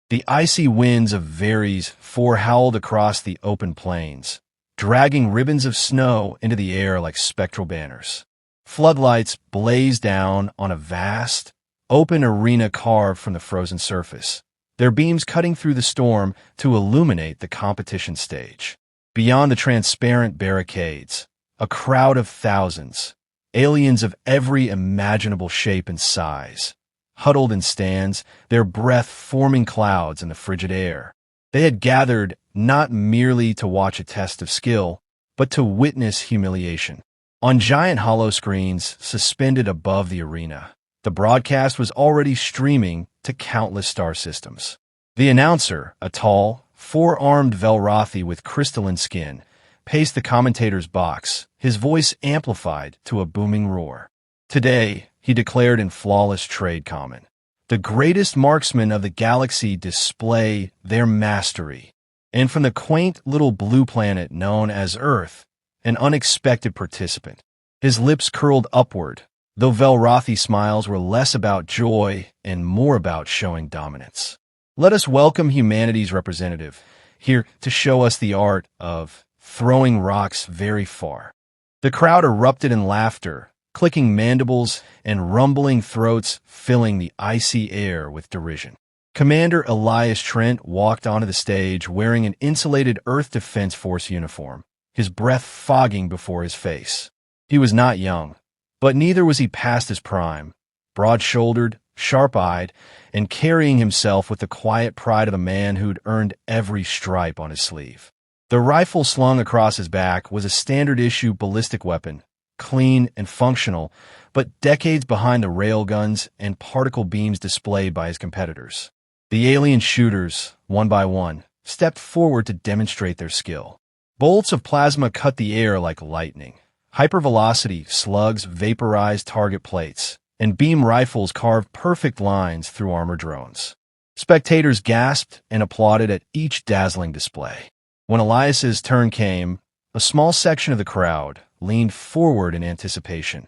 The icy winds of Varys howled across the open plains, dragging ribbons of snow into the air like spectral banners. Floodlights blazed down on a vast, open arena carved from the frozen surface, their beams cutting through the storm to illuminate the competition stage. Beyond the transparent barricades, a crowd of thousands, aliens of every imaginable shape and size, huddled in stands, their breath forming clouds in the frigid air. They had gathered not merely to watch a test of skill, but to witness humiliation. On giant hollow screens suspended above the arena, the broadcast was already streaming to countless star systems. The announcer, a tall, four-armed Velrothi with crystalline skin, paced the commentator's box, his voice amplified to a booming roar. Today, he declared in flawless trade comment, the greatest marksmen of the galaxy display their mastery. And from the quaint little blue planet known as Earth, an unexpected participant. His lips curled upward, though Velrothi smiles were less about joy and more about showing dominance. Let us welcome humanity's representative, here to show us the art of throwing rocks very far. The crowd erupted in laughter, clicking mandibles and rumbling throats filling the icy air with derision. Commander Elias Trent walked onto the stage wearing an insulated Earth Defense Force uniform, his breath fogging before his face. He was not young, but neither was he past his prime, broad-shouldered, sharp-eyed, and carrying himself with the quiet pride of a man who'd earned every stripe on his sleeve. The rifle slung across his back was a standard-issue ballistic weapon, clean and functional, but decades behind the railguns and particle beams displayed by his competitors. The alien shooters, one by one, stepped forward to demonstrate their skill. Bolts of plasma cut the air like lightning. Hypervelocity slugs vaporized target plates, and beam rifles carved perfect lines through armor drones. Spectators gasped and applauded at each dazzling display. When Elias's turn came, a small section of the crowd leaned forward in anticipation,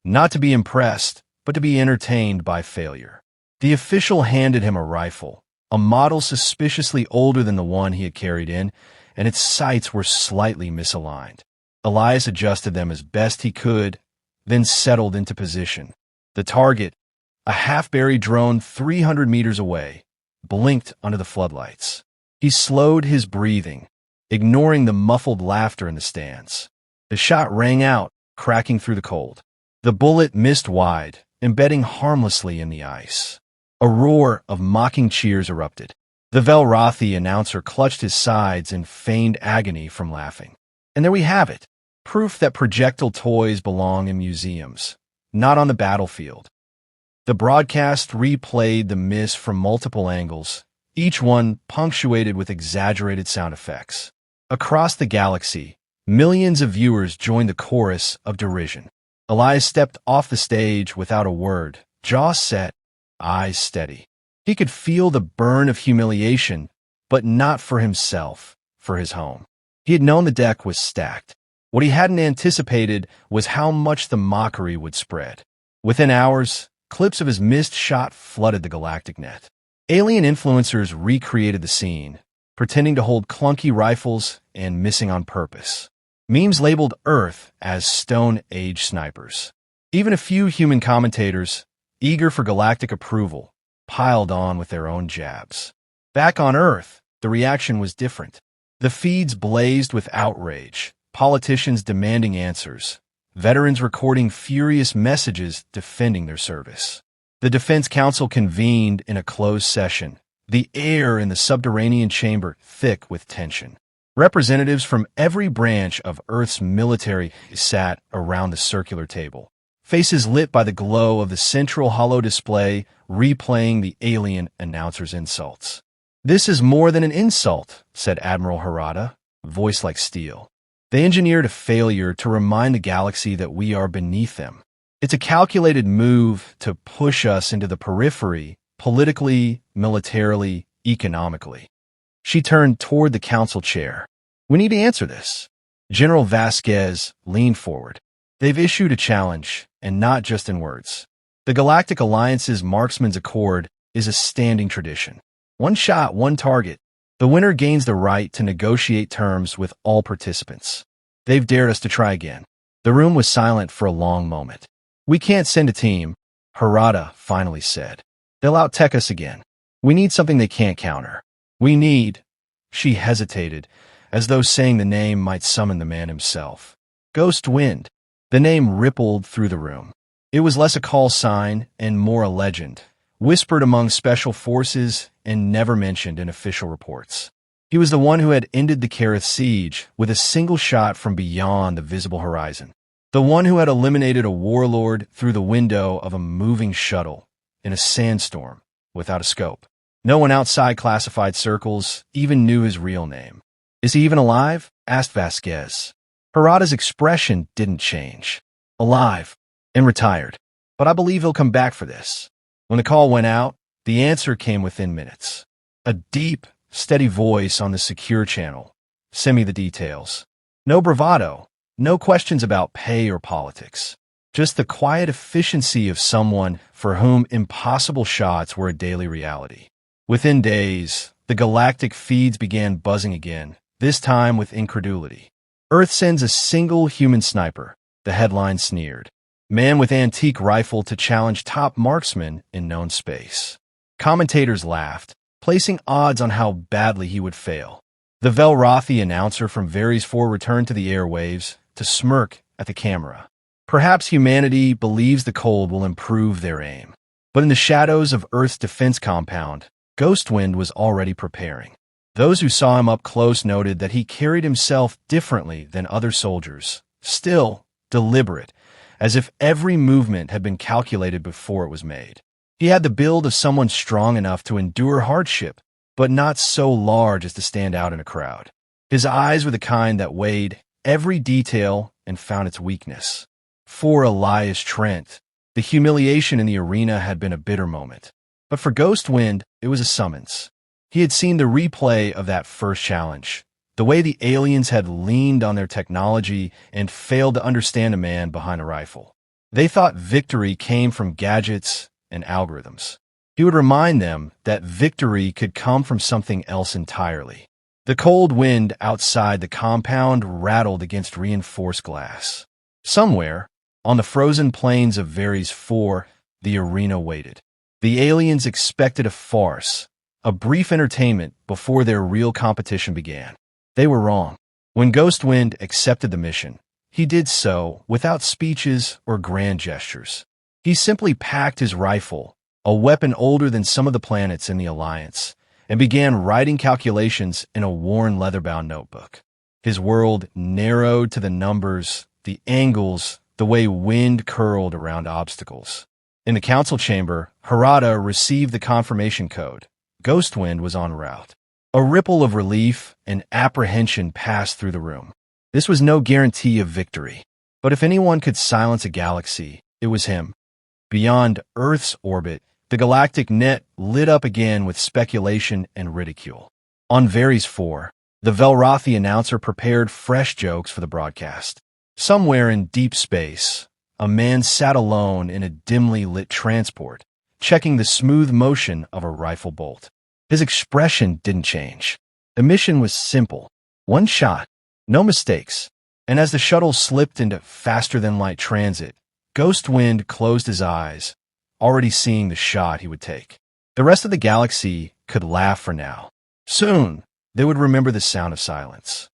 not to be impressed, but to be entertained by failure. The official handed him a rifle, a model suspiciously older than the one he had carried in, and its sights were slightly misaligned. Elias adjusted them as best he could, then settled into position. The target, a half-buried drone 300 meters away, blinked under the floodlights. He slowed his breathing, ignoring the muffled laughter in the stands. The shot rang out, cracking through the cold. The bullet missed wide, embedding harmlessly in the ice. A roar of mocking cheers erupted. The Velrothi announcer clutched his sides in feigned agony from laughing. And there we have it, proof that projectile toys belong in museums, not on the battlefield. The broadcast replayed the miss from multiple angles, each one punctuated with exaggerated sound effects. Across the galaxy, millions of viewers joined the chorus of derision. Elias stepped off the stage without a word, jaw set, eyes steady. He could feel the burn of humiliation, but not for himself, for his home. He had known the deck was stacked. What he hadn't anticipated was how much the mockery would spread. Within hours, clips of his missed shot flooded the galactic net. Alien influencers recreated the scene, pretending to hold clunky rifles and missing on purpose. Memes labeled Earth as Stone Age snipers. Even a few human commentators, eager for galactic approval, piled on with their own jabs. Back on Earth, the reaction was different. The feeds blazed with outrage, politicians demanding answers, veterans recording furious messages defending their service. The Defense Council convened in a closed session, the air in the subterranean chamber thick with tension. Representatives from every branch of Earth's military sat around the circular table, faces lit by the glow of the central hollow display replaying the alien announcer's insults. "This is more than an insult," said Admiral Harada, voice like steel. "They engineered a failure to remind the galaxy that we are beneath them. It's a calculated move to push us into the periphery, politically, militarily, economically." She turned toward the council chair. "We need to answer this." General Vasquez leaned forward. "They've issued a challenge, and not just in words. The Galactic Alliance's Marksman's Accord is a standing tradition. One shot, one target. The winner gains the right to negotiate terms with all participants. They've dared us to try again. The room was silent for a long moment. We can't send a team, Harada finally said. They'll out-tech us again. We need something they can't counter. We need... She hesitated, as though saying the name might summon the man himself. Ghostwind. The name rippled through the room. It was less a call sign and more a legend, whispered among special forces and never mentioned in official reports. He was the one who had ended the Kareth siege with a single shot from beyond the visible horizon. The one who had eliminated a warlord through the window of a moving shuttle in a sandstorm without a scope. No one outside classified circles even knew his real name. Is he even alive? Asked Vasquez. Harada's expression didn't change. Alive and retired. But I believe he'll come back for this. When the call went out, the answer came within minutes. A deep, steady voice on the secure channel. Send me the details. No bravado, no questions about pay or politics. Just the quiet efficiency of someone for whom impossible shots were a daily reality. Within days, the galactic feeds began buzzing again, this time with incredulity. Earth sends a single human sniper, the headline sneered. Man with antique rifle to challenge top marksman in known space. Commentators laughed, placing odds on how badly he would fail. The Velrothi announcer from Varys 4 returned to the airwaves to smirk at the camera. Perhaps humanity believes the cold will improve their aim. But in the shadows of Earth's defense compound, Ghostwind was already preparing. Those who saw him up close noted that he carried himself differently than other soldiers, still deliberate, as if every movement had been calculated before it was made. He had the build of someone strong enough to endure hardship, but not so large as to stand out in a crowd. His eyes were the kind that weighed every detail and found its weakness. For Elias Trent, the humiliation in the arena had been a bitter moment. But for Ghostwind, it was a summons. He had seen the replay of that first challenge, the way the aliens had leaned on their technology and failed to understand a man behind a rifle. They thought victory came from gadgets and algorithms. He would remind them that victory could come from something else entirely. The cold wind outside the compound rattled against reinforced glass. Somewhere, on the frozen plains of Varys 4, the arena waited. The aliens expected a farce, a brief entertainment before their real competition began. They were wrong. When Ghostwind accepted the mission, he did so without speeches or grand gestures. He simply packed his rifle, a weapon older than some of the planets in the Alliance, and began writing calculations in a worn leather-bound notebook. His world narrowed to the numbers, the angles, the way wind curled around obstacles. In the council chamber, Harada received the confirmation code. Ghostwind was en route. A ripple of relief and apprehension passed through the room. This was no guarantee of victory. But if anyone could silence a galaxy, it was him. Beyond Earth's orbit, the galactic net lit up again with speculation and ridicule. On Varys 4, the Velrothi announcer prepared fresh jokes for the broadcast. Somewhere in deep space, a man sat alone in a dimly lit transport, checking the smooth motion of a rifle bolt. His expression didn't change. The mission was simple. One shot, no mistakes. And as the shuttle slipped into faster-than-light transit, Ghostwind closed his eyes, already seeing the shot he would take. The rest of the galaxy could laugh for now. Soon, they would remember the sound of silence.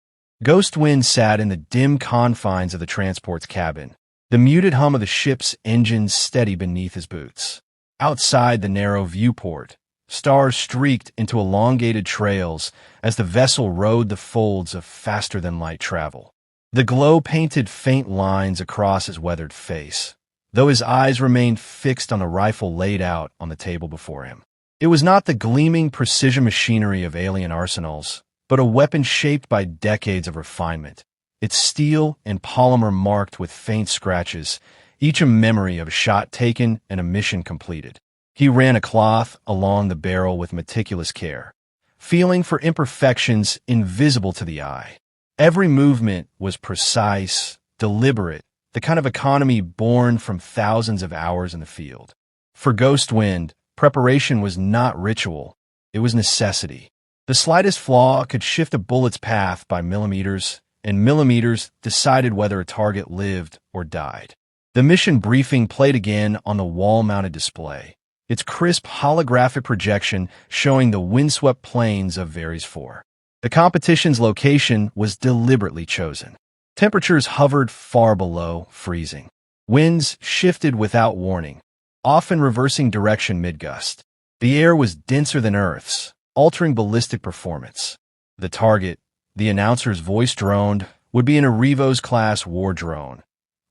Ghostwind sat in the dim confines of the transport's cabin, the muted hum of the ship's engines steady beneath his boots. Outside the narrow viewport, stars streaked into elongated trails as the vessel rode the folds of faster-than-light travel. The glow painted faint lines across his weathered face, though his eyes remained fixed on the rifle laid out on the table before him. It was not the gleaming precision machinery of alien arsenals, but a weapon shaped by decades of refinement, its steel and polymer marked with faint scratches, each a memory of a shot taken and a mission completed. He ran a cloth along the barrel with meticulous care, feeling for imperfections invisible to the eye. Every movement was precise, deliberate, the kind of economy born from thousands of hours in the field. For Ghostwind, preparation was not ritual, It was necessity. The slightest flaw could shift a bullet's path by millimeters, and millimeters decided whether a target lived or died. The mission briefing played again on the wall-mounted display, its crisp holographic projection showing the windswept plains of Varys 4. The competition's location was deliberately chosen. Temperatures hovered far below freezing. Winds shifted without warning, often reversing direction mid-gust. The air was denser than Earth's, altering ballistic performance. The target, the announcer's voice droned, would be an Arevos-class war drone,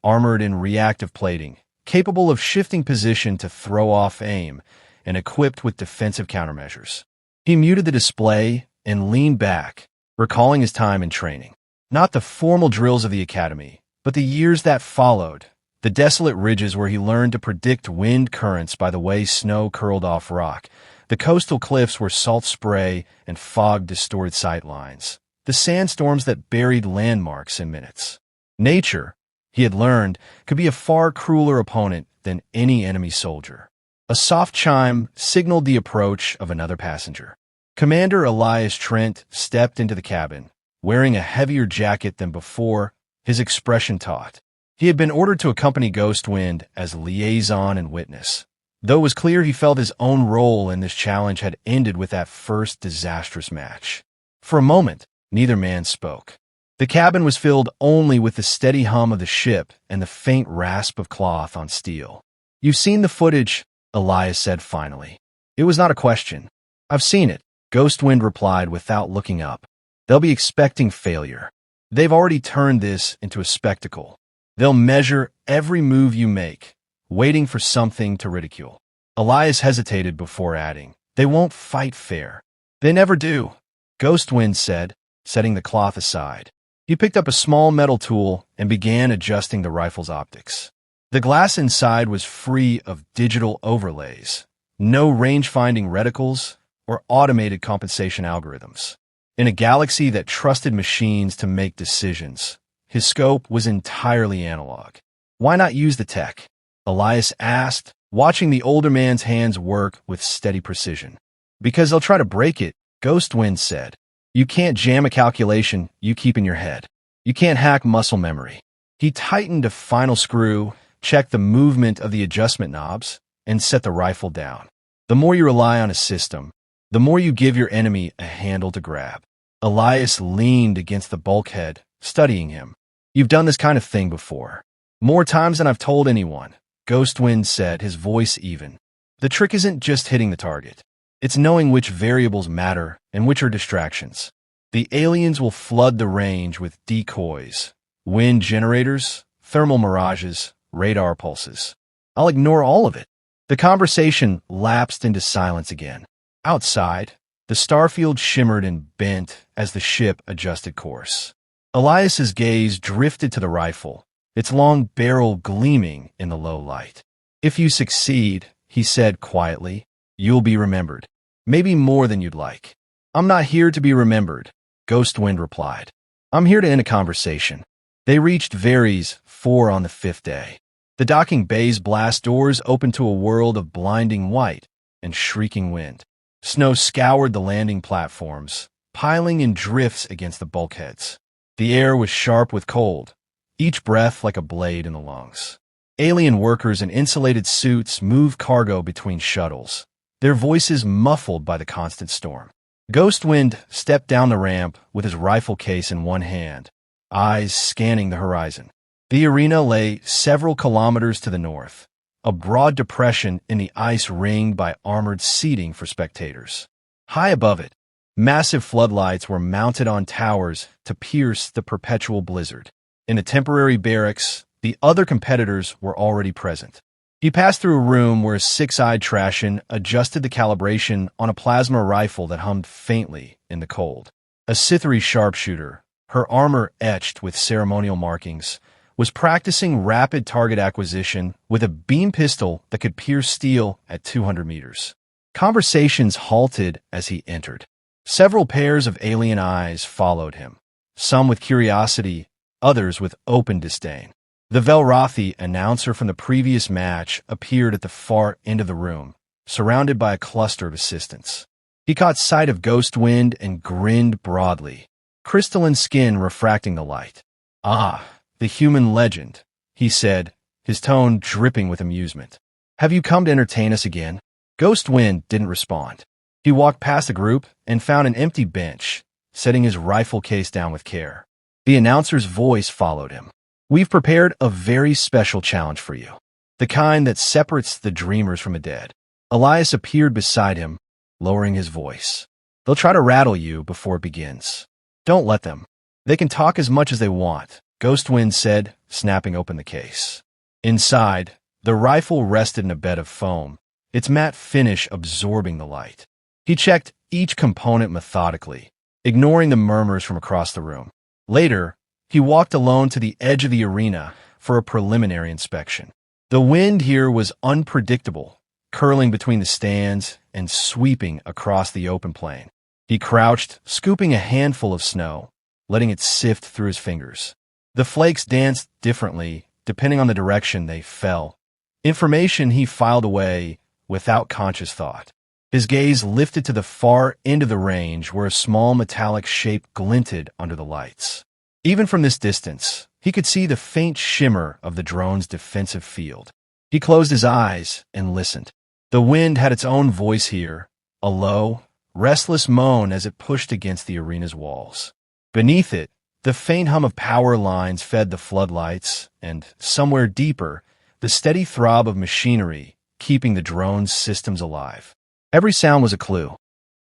armored in reactive plating, capable of shifting position to throw off aim, and equipped with defensive countermeasures. He muted the display and leaned back, recalling his time in training. Not the formal drills of the academy, but the years that followed, the desolate ridges where he learned to predict wind currents by the way snow curled off rock, the coastal cliffs where salt spray and fog distorted sight lines, the sandstorms that buried landmarks in minutes. Nature, he had learned, could be a far crueler opponent than any enemy soldier. A soft chime signaled the approach of another passenger. Commander Elias Trent stepped into the cabin, wearing a heavier jacket than before, his expression taut. He had been ordered to accompany Ghostwind as liaison and witness, though it was clear he felt his own role in this challenge had ended with that first disastrous match. For a moment, neither man spoke. The cabin was filled only with the steady hum of the ship and the faint rasp of cloth on steel. "You've seen the footage," Elias said finally. It was not a question. "I've seen it," Ghostwind replied without looking up. "They'll be expecting failure. They've already turned this into a spectacle. They'll measure every move you make, waiting for something to ridicule." Elias hesitated before adding, "They won't fight fair." "They never do," Ghostwind said, setting the cloth aside. He picked up a small metal tool and began adjusting the rifle's optics. The glass inside was free of digital overlays, no range-finding reticles or automated compensation algorithms. In a galaxy that trusted machines to make decisions, his scope was entirely analog. "Why not use the tech?" Elias asked, watching the older man's hands work with steady precision. "Because they'll try to break it," Ghostwind said. "You can't jam a calculation you keep in your head. You can't hack muscle memory." He tightened a final screw, checked the movement of the adjustment knobs, and set the rifle down. The more you rely on a system, the more you give your enemy a handle to grab. Elias leaned against the bulkhead, studying him. "You've done this kind of thing before." "More times than I've told anyone," Ghostwind said, his voice even. "The trick isn't just hitting the target. It's knowing which variables matter and which are distractions. The aliens will flood the range with decoys, wind generators, thermal mirages, radar pulses. I'll ignore all of it." The conversation lapsed into silence again. Outside, the starfield shimmered and bent as the ship adjusted course. Elias's gaze drifted to the rifle, its long barrel gleaming in the low light. "If you succeed," he said quietly, "you'll be remembered. Maybe more than you'd like." "I'm not here to be remembered," Ghostwind replied. "I'm here to end a conversation." They reached Varys 4 on the 5th day. The docking bay's blast doors opened to a world of blinding white and shrieking wind. Snow scoured the landing platforms, piling in drifts against the bulkheads. The air was sharp with cold, each breath like a blade in the lungs. Alien workers in insulated suits moved cargo between shuttles, their voices muffled by the constant storm. Ghostwind stepped down the ramp with his rifle case in one hand, eyes scanning the horizon. The arena lay several kilometers to the north, a broad depression in the ice ringed by armored seating for spectators. High above it, massive floodlights were mounted on towers to pierce the perpetual blizzard. In the temporary barracks, the other competitors were already present. He passed through a room where a six-eyed Trashian adjusted the calibration on a plasma rifle that hummed faintly in the cold. A Sithri sharpshooter, her armor etched with ceremonial markings, was practicing rapid target acquisition with a beam pistol that could pierce steel at 200 meters. Conversations halted as he entered. Several pairs of alien eyes followed him, some with curiosity, others with open disdain. The Velrothi announcer from the previous match appeared at the far end of the room, surrounded by a cluster of assistants. He caught sight of Ghostwind and grinned broadly, crystalline skin refracting the light. "Ah, the human legend," he said, his tone dripping with amusement. "Have you come to entertain us again?" Ghostwind didn't respond. He walked past the group and found an empty bench, setting his rifle case down with care. The announcer's voice followed him. "We've prepared a very special challenge for you, the kind that separates the dreamers from the dead." Elias appeared beside him, lowering his voice. "They'll try to rattle you before it begins. Don't let them. They can talk as much as they want," Ghostwind said, snapping open the case. Inside, the rifle rested in a bed of foam, its matte finish absorbing the light. He checked each component methodically, ignoring the murmurs from across the room. Later, he walked alone to the edge of the arena for a preliminary inspection. The wind here was unpredictable, curling between the stands and sweeping across the open plain. He crouched, scooping a handful of snow, letting it sift through his fingers. The flakes danced differently, depending on the direction they fell. Information he filed away without conscious thought. His gaze lifted to the far end of the range where a small metallic shape glinted under the lights. Even from this distance, he could see the faint shimmer of the drone's defensive field. He closed his eyes and listened. The wind had its own voice here, a low, restless moan as it pushed against the arena's walls. Beneath it, the faint hum of power lines fed the floodlights, and somewhere deeper, the steady throb of machinery keeping the drone's systems alive. Every sound was a clue.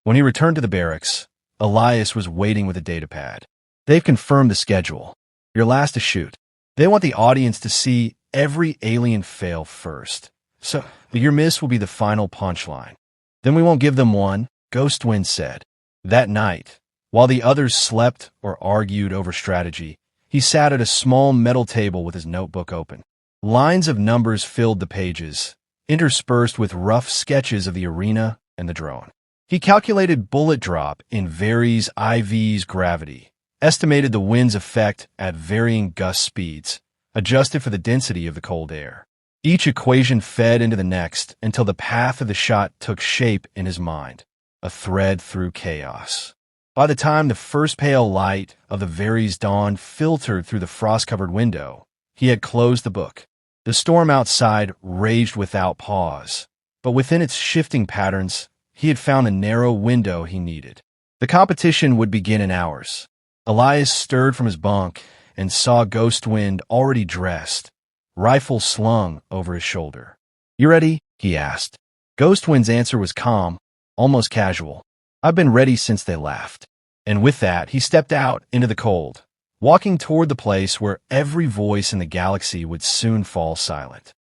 When he returned to the barracks, Elias was waiting with a datapad. "They've confirmed the schedule. You're last to shoot. They want the audience to see every alien fail first. So your miss will be the final punchline. Then we won't give them one," Ghostwind said. That night, while the others slept or argued over strategy, he sat at a small metal table with his notebook open. Lines of numbers filled the pages, interspersed with rough sketches of the arena and the drone. He calculated bullet drop in Vary's IV's gravity, estimated the wind's effect at varying gust speeds, adjusted for the density of the cold air. Each equation fed into the next until the path of the shot took shape in his mind, a thread through chaos. By the time the first pale light of the Vary's dawn filtered through the frost-covered window, he had closed the book. The storm outside raged without pause, but within its shifting patterns, he had found the narrow window he needed. The competition would begin in hours. Elias stirred from his bunk and saw Ghostwind already dressed, rifle slung over his shoulder. "You ready?" he asked. Ghostwind's answer was calm, almost casual. "I've been ready since they left." And with that, he stepped out into the cold, walking toward the place where every voice in the galaxy would soon fall silent.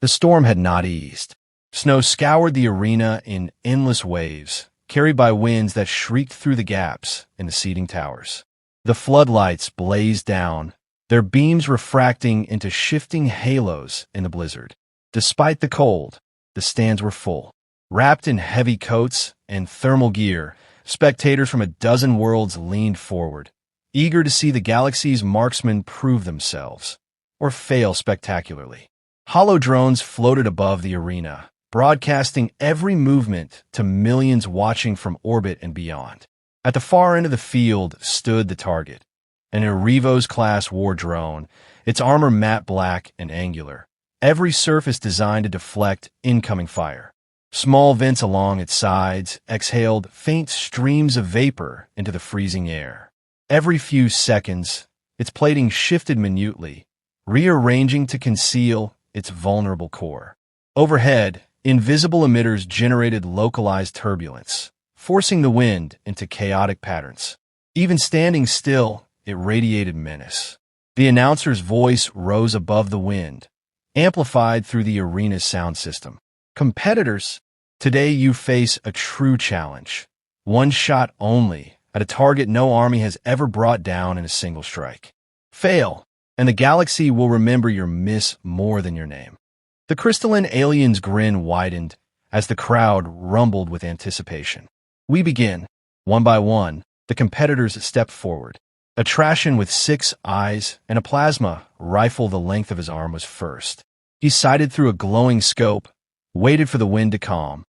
The storm had not eased. Snow scoured the arena in endless waves, carried by winds that shrieked through the gaps in the seating towers. The floodlights blazed down, their beams refracting into shifting halos in the blizzard. Despite the cold, the stands were full. Wrapped in heavy coats and thermal gear, spectators from a dozen worlds leaned forward, eager to see the galaxy's marksmen prove themselves, or fail spectacularly. Hollow drones floated above the arena, broadcasting every movement to millions watching from orbit and beyond. At the far end of the field stood the target, an Erebos-class war drone, its armor matte black and angular, every surface designed to deflect incoming fire. Small vents along its sides exhaled faint streams of vapor into the freezing air. Every few seconds, its plating shifted minutely, rearranging to conceal its vulnerable core. Overhead, invisible emitters generated localized turbulence, forcing the wind into chaotic patterns. Even standing still, it radiated menace. The announcer's voice rose above the wind, amplified through the arena's sound system. "Competitors, today you face a true challenge. One shot only at a target no army has ever brought down in a single strike. Fail, and the galaxy will remember your miss more than your name." The crystalline alien's grin widened as the crowd rumbled with anticipation. "We begin." One by one, the competitors stepped forward. A Trashian with 6 eyes and a plasma rifle the length of his arm was first. He sighted through a glowing scope, waited for the wind to calm,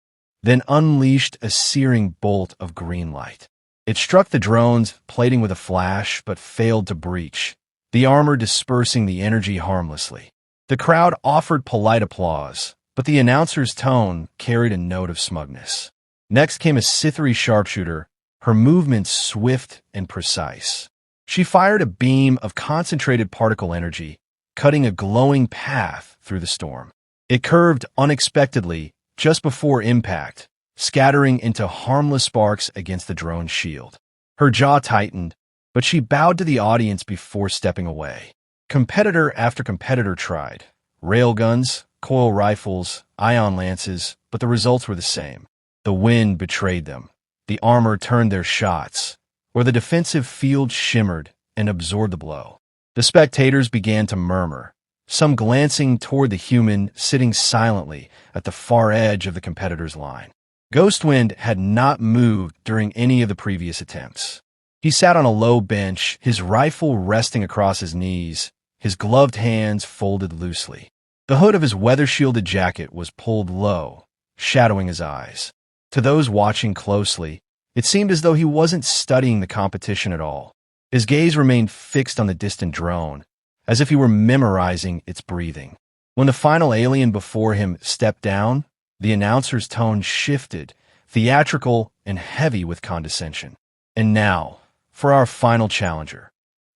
then unleashed a searing bolt of green light. It struck the drone's plating with a flash, but failed to breach, the armor dispersing the energy harmlessly. The crowd offered polite applause, but the announcer's tone carried a note of smugness. Next came a Sithri sharpshooter, her movements swift and precise. She fired a beam of concentrated particle energy, cutting a glowing path through the storm. It curved unexpectedly just before impact, scattering into harmless sparks against the drone's shield. Her jaw tightened, but she bowed to the audience before stepping away. Competitor after competitor tried. Railguns, coil rifles, ion lances, but the results were the same. The wind betrayed them. The armor turned their shots, where the defensive field shimmered and absorbed the blow. The spectators began to murmur, some glancing toward the human sitting silently at the far edge of the competitor's line. Ghostwind had not moved during any of the previous attempts. He sat on a low bench, his rifle resting across his knees, his gloved hands folded loosely. The hood of his weather-shielded jacket was pulled low, shadowing his eyes. To those watching closely, it seemed as though he wasn't studying the competition at all. His gaze remained fixed on the distant drone, as if he were memorizing its breathing. When the final alien before him stepped down, the announcer's tone shifted, theatrical and heavy with condescension. And now, for our final challenger.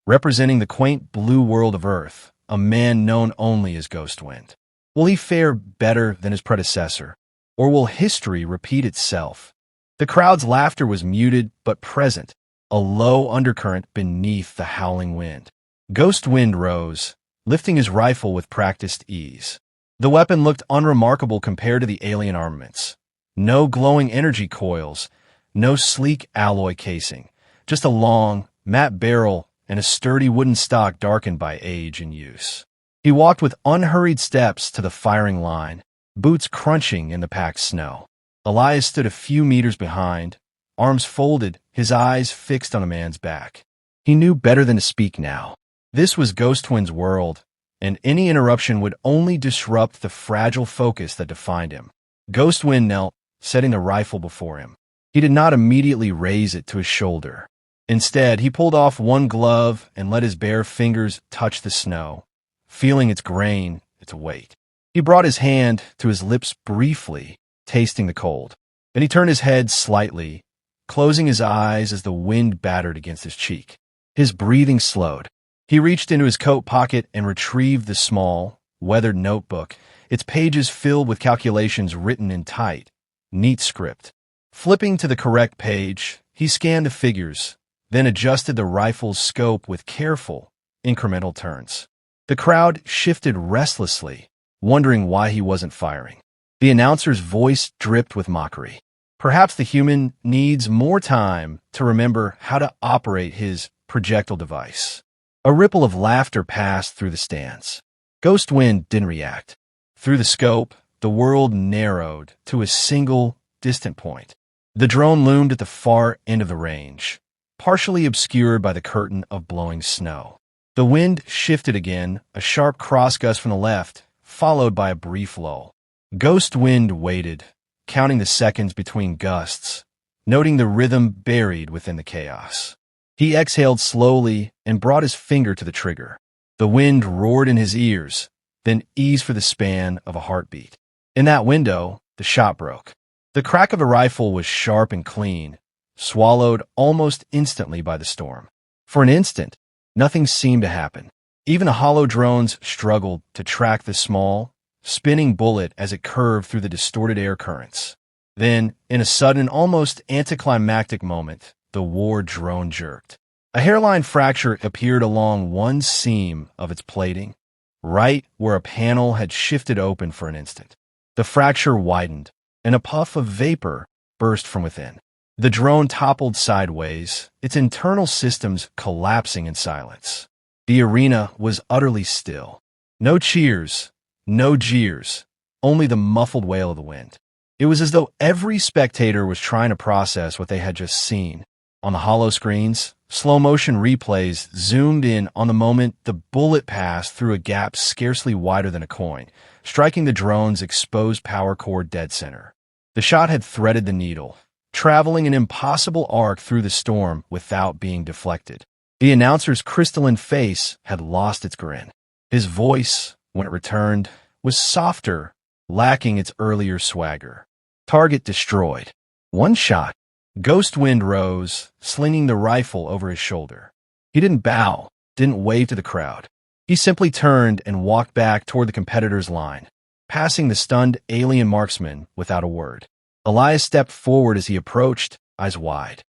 Representing the quaint blue world of Earth, a man known only as Ghostwind. Will he fare better than his predecessor, or will history repeat itself? The crowd's laughter was muted but present, a low undercurrent beneath the howling wind. Ghostwind rose, lifting his rifle with practiced ease. The weapon looked unremarkable compared to the alien armaments. No glowing energy coils, no sleek alloy casing, just a long, matte barrel and a sturdy wooden stock darkened by age and use. He walked with unhurried steps to the firing line, boots crunching in the packed snow. Elias stood a few meters behind, arms folded, his eyes fixed on a man's back. He knew better than to speak now. This was Ghostwind's world, and any interruption would only disrupt the fragile focus that defined him. Ghostwind knelt, setting the rifle before him. He did not immediately raise it to his shoulder. Instead, he pulled off one glove and let his bare fingers touch the snow, feeling its grain, its weight. He brought his hand to his lips briefly, tasting the cold. Then he turned his head slightly, closing his eyes as the wind battered against his cheek. His breathing slowed. He reached into his coat pocket and retrieved the small, weathered notebook, its pages filled with calculations written in tight, neat script. Flipping to the correct page, he scanned the figures, then adjusted the rifle's scope with careful, incremental turns. The crowd shifted restlessly, wondering why he wasn't firing. The announcer's voice dripped with mockery. Perhaps the human needs more time to remember how to operate his projectile device. A ripple of laughter passed through the stands. Ghostwind didn't react. Through the scope, the world narrowed to a single, distant point. The drone loomed at the far end of the range, partially obscured by the curtain of blowing snow. The wind shifted again, a sharp cross-gust from the left, followed by a brief lull. Ghostwind waited, counting the seconds between gusts, noting the rhythm buried within the chaos. He exhaled slowly and brought his finger to the trigger. The wind roared in his ears, then eased for the span of a heartbeat. In that window, the shot broke. The crack of a rifle was sharp and clean, swallowed almost instantly by the storm. For an instant, nothing seemed to happen. Even the hollow drones struggled to track the small, spinning bullet as it curved through the distorted air currents. Then, in a sudden, almost anticlimactic moment, the war drone jerked. A hairline fracture appeared along one seam of its plating, right where a panel had shifted open for an instant. The fracture widened, and a puff of vapor burst from within. The drone toppled sideways, its internal systems collapsing in silence. The arena was utterly still. No cheers, no jeers, only the muffled wail of the wind. It was as though every spectator was trying to process what they had just seen. On the hollow screens, slow-motion replays zoomed in on the moment the bullet passed through a gap scarcely wider than a coin, striking the drone's exposed power core dead center. The shot had threaded the needle, traveling an impossible arc through the storm without being deflected. The announcer's crystalline face had lost its grin. His voice, when it returned, was softer, lacking its earlier swagger. Target destroyed. One shot. Ghostwind rose, slinging the rifle over his shoulder. He didn't bow, didn't wave to the crowd. He simply turned and walked back toward the competitor's line, passing the stunned alien marksman without a word. Elias stepped forward as he approached, eyes wide.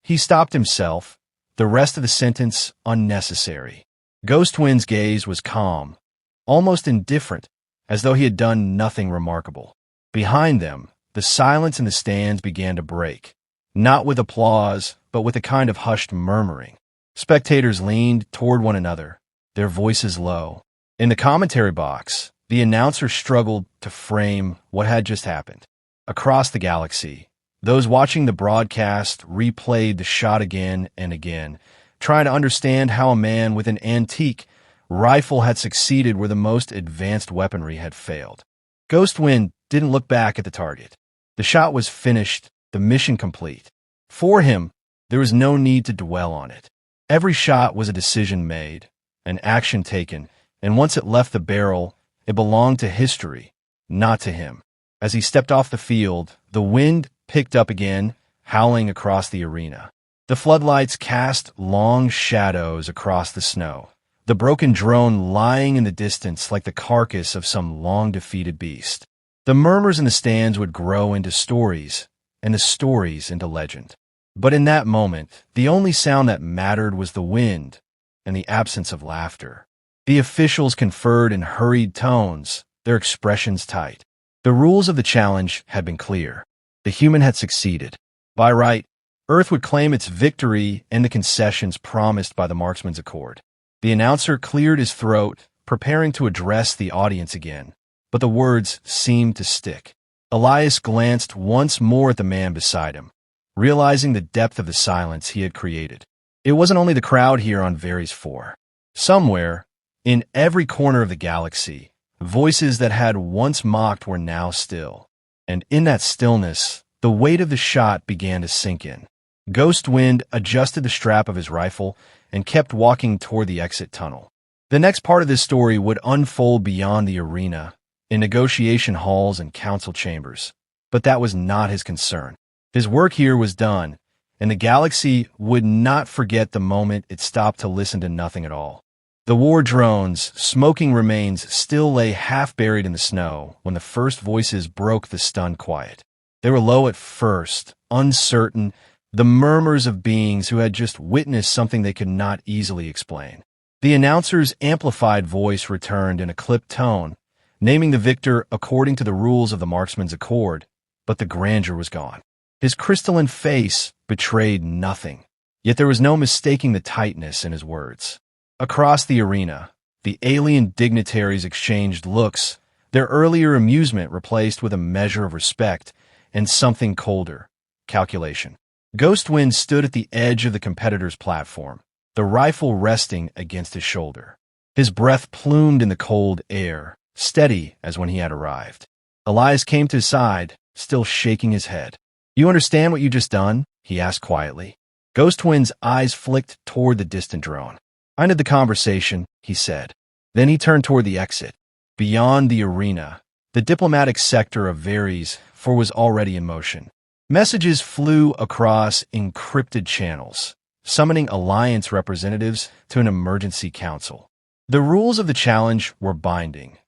He stopped himself, the rest of the sentence unnecessary. Ghostwind's gaze was calm, almost indifferent, as though he had done nothing remarkable. Behind them, the silence in the stands began to break, not with applause, but with a kind of hushed murmuring. Spectators leaned toward one another, their voices low. In the commentary box, the announcer struggled to frame what had just happened. Across the galaxy, those watching the broadcast replayed the shot again and again, trying to understand how a man with an antique rifle had succeeded where the most advanced weaponry had failed. Ghostwind didn't look back at the target. The shot was finished, the mission complete. For him, there was no need to dwell on it. Every shot was a decision made, an action taken, and once it left the barrel, it belonged to history, not to him. As he stepped off the field, the wind picked up again, howling across the arena. The floodlights cast long shadows across the snow, the broken drone lying in the distance like the carcass of some long-defeated beast. The murmurs in the stands would grow into stories, and the stories into legend. But in that moment, the only sound that mattered was the wind and the absence of laughter. The officials conferred in hurried tones, their expressions tight. The rules of the challenge had been clear. The human had succeeded. By right, Earth would claim its victory and the concessions promised by the marksman's accord. The announcer cleared his throat, preparing to address the audience again, but the words seemed to stick. Elias glanced once more at the man beside him, realizing the depth of the silence he had created. It wasn't only the crowd here on Varys 4. Somewhere, in every corner of the galaxy, voices that had once mocked were now still. And in that stillness, the weight of the shot began to sink in. Ghostwind adjusted the strap of his rifle and kept walking toward the exit tunnel. The next part of this story would unfold beyond the arena, in negotiation halls and council chambers. But that was not his concern. His work here was done, and the galaxy would not forget the moment it stopped to listen to nothing at all. The war drone's smoking remains still lay half buried in the snow when the first voices broke the stunned quiet. They were low at first, uncertain, the murmurs of beings who had just witnessed something they could not easily explain. The announcer's amplified voice returned in a clipped tone, naming the victor according to the rules of the marksman's accord, but the grandeur was gone. His crystalline face betrayed nothing, yet there was no mistaking the tightness in his words. Across the arena, the alien dignitaries exchanged looks, their earlier amusement replaced with a measure of respect and something colder, calculation. Ghostwind stood at the edge of the competitor's platform, the rifle resting against his shoulder. His breath plumed in the cold air, steady as when he had arrived. Elias came to his side, still shaking his head. "You understand what you just done?" he asked quietly. Ghostwind's eyes flicked toward the distant drone. "I ended the conversation," he said. Then he turned toward the exit. Beyond the arena, the diplomatic sector of Varys 4 was already in motion. Messages flew across encrypted channels, summoning Alliance representatives to an emergency council. The rules of the challenge were binding.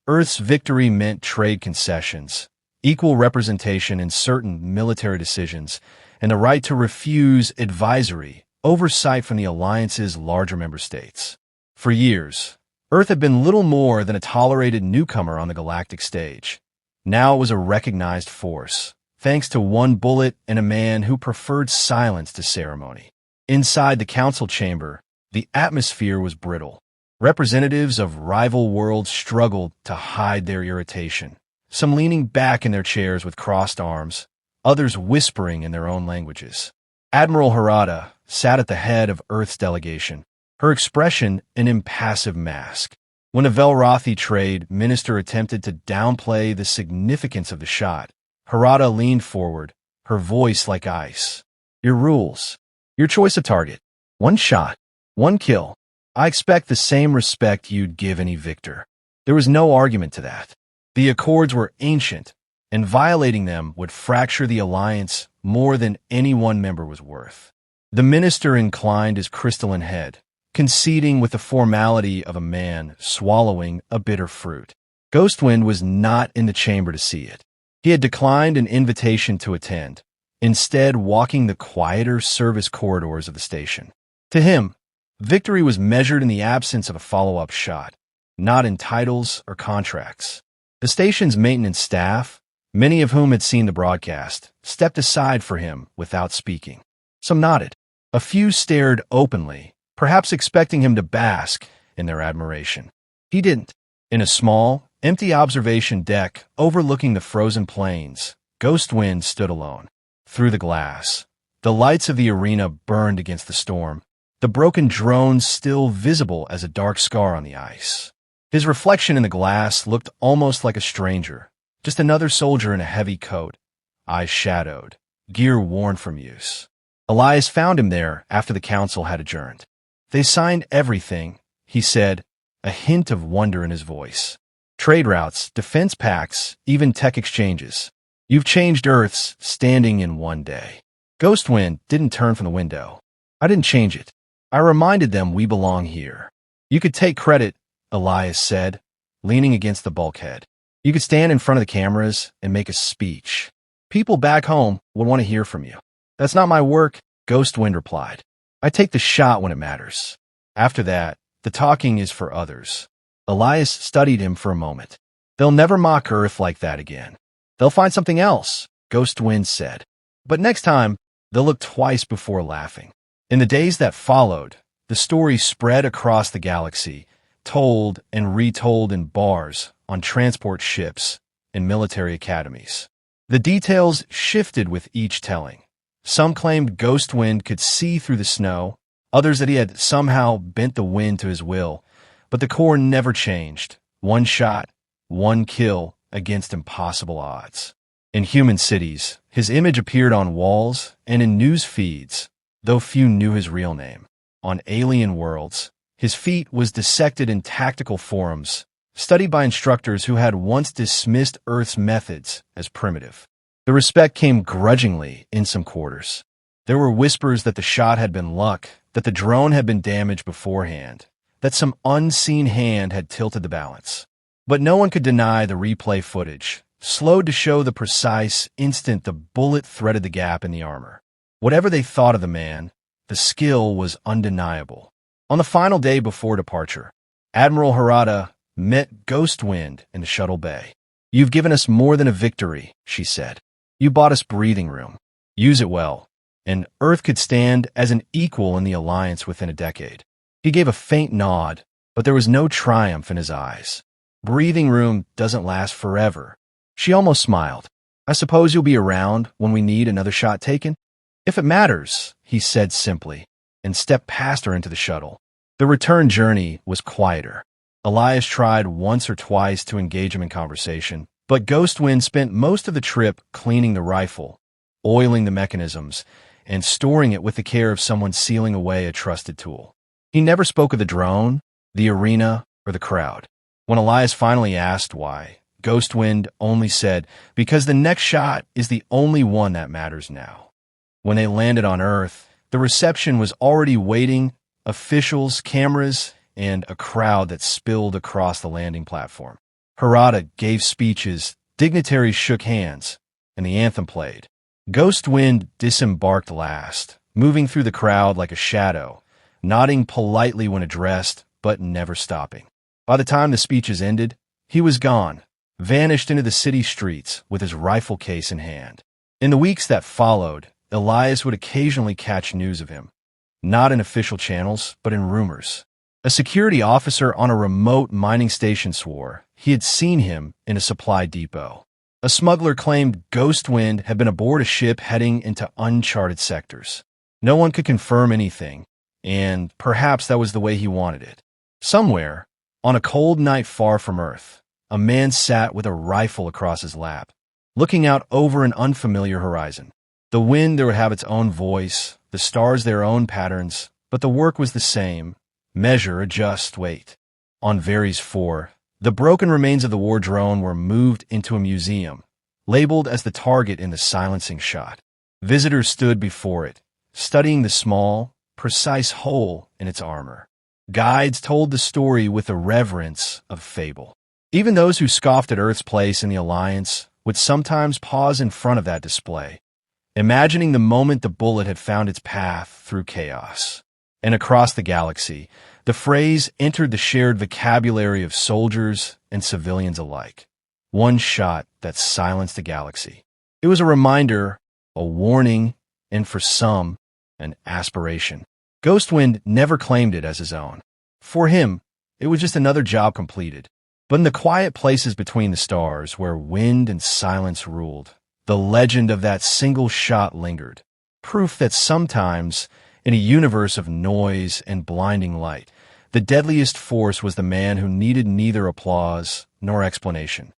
Earth's victory meant trade concessions, equal representation in certain military decisions, and the right to refuse advisory, oversight from the Alliance's larger member states. For years, Earth had been little more than a tolerated newcomer on the galactic stage. Now it was a recognized force, thanks to one bullet and a man who preferred silence to ceremony. Inside the council chamber, the atmosphere was brittle. Representatives of rival worlds struggled to hide their irritation, some leaning back in their chairs with crossed arms, others whispering in their own languages. Admiral Harada sat at the head of Earth's delegation, her expression an impassive mask. When a Velrothi trade minister attempted to downplay the significance of the shot, Harada leaned forward, her voice like ice. Your rules. Your choice of target. One shot. One kill. I expect the same respect you'd give any victor. There was no argument to that. The accords were ancient, and violating them would fracture the alliance more than any one member was worth. The minister inclined his crystalline head, conceding with the formality of a man swallowing a bitter fruit. Ghostwind was not in the chamber to see it. He had declined an invitation to attend, instead walking the quieter service corridors of the station. To him, victory was measured in the absence of a follow-up shot, not in titles or contracts. The station's maintenance staff, many of whom had seen the broadcast, stepped aside for him without speaking. Some nodded. A few stared openly, perhaps expecting him to bask in their admiration. He didn't. In a small, empty observation deck overlooking the frozen plains, Ghostwind stood alone. Through the glass, the lights of the arena burned against the storm, the broken drone still visible as a dark scar on the ice. His reflection in the glass looked almost like a stranger, just another soldier in a heavy coat, eyes shadowed, gear worn from use. Elias found him there after the council had adjourned. They signed everything, he said, a hint of wonder in his voice. Trade routes, defense pacts, even tech exchanges. You've changed Earth's standing in one day. Ghostwind didn't turn from the window. I didn't change it. I reminded them we belong here. You could take credit, Elias said, leaning against the bulkhead. You could stand in front of the cameras and make a speech. People back home would want to hear from you. That's not my work, Ghostwind replied. I take the shot when it matters. After that, the talking is for others. Elias studied him for a moment. They'll never mock Earth like that again. They'll find something else, Ghostwind said. But next time, they'll look twice before laughing. In the days that followed, the story spread across the galaxy, told and retold in bars, on transport ships, and military academies. The details shifted with each telling. Some claimed Ghostwind could see through the snow, others that he had somehow bent the wind to his will, but the core never changed. One shot, one kill against impossible odds. In human cities, his image appeared on walls and in news feeds, though few knew his real name. On alien worlds, his feat was dissected in tactical forums, studied by instructors who had once dismissed Earth's methods as primitive. The respect came grudgingly in some quarters. There were whispers that the shot had been luck, that the drone had been damaged beforehand, that some unseen hand had tilted the balance. But no one could deny the replay footage, slowed to show the precise instant the bullet threaded the gap in the armor. Whatever they thought of the man, the skill was undeniable. On the final day before departure, Admiral Harada met Ghostwind in the shuttle bay. You've given us more than a victory, she said. You bought us breathing room. Use it well, and Earth could stand as an equal in the alliance within a decade. He gave a faint nod, but there was no triumph in his eyes. Breathing room doesn't last forever. She almost smiled. I suppose you'll be around when we need another shot taken? If it matters, he said simply, and stepped past her into the shuttle. The return journey was quieter. Elias tried once or twice to engage him in conversation, but Ghostwind spent most of the trip cleaning the rifle, oiling the mechanisms, and storing it with the care of someone sealing away a trusted tool. He never spoke of the drone, the arena, or the crowd. When Elias finally asked why, Ghostwind only said, because the next shot is the only one that matters now. When they landed on Earth, the reception was already waiting, officials, cameras, and a crowd that spilled across the landing platform. Harada gave speeches, dignitaries shook hands, and the anthem played. Ghostwind disembarked last, moving through the crowd like a shadow, nodding politely when addressed, but never stopping. By the time the speeches ended, he was gone, vanished into the city streets with his rifle case in hand. In the weeks that followed, Elias would occasionally catch news of him, not in official channels, but in rumors. A security officer on a remote mining station swore he had seen him in a supply depot. A smuggler claimed Ghostwind had been aboard a ship heading into uncharted sectors. No one could confirm anything, and perhaps that was the way he wanted it. Somewhere, on a cold night far from Earth, a man sat with a rifle across his lap, looking out over an unfamiliar horizon. The wind there would have its own voice, the stars their own patterns, but the work was the same: measure, adjust, wait. On Varys 4, the broken remains of the war drone were moved into a museum, labeled as the target in the silencing shot. Visitors stood before it, studying the small, precise hole in its armor. Guides told the story with the reverence of fable. Even those who scoffed at Earth's place in the Alliance would sometimes pause in front of that display, imagining the moment the bullet had found its path through chaos. And across the galaxy, the phrase entered the shared vocabulary of soldiers and civilians alike. One shot that silenced a galaxy. It was a reminder, a warning, and for some, an aspiration. Ghostwind never claimed it as his own. For him, it was just another job completed. But in the quiet places between the stars, where wind and silence ruled, the legend of that single shot lingered. Proof that sometimes, in a universe of noise and blinding light, the deadliest force was the man who needed neither applause nor explanation.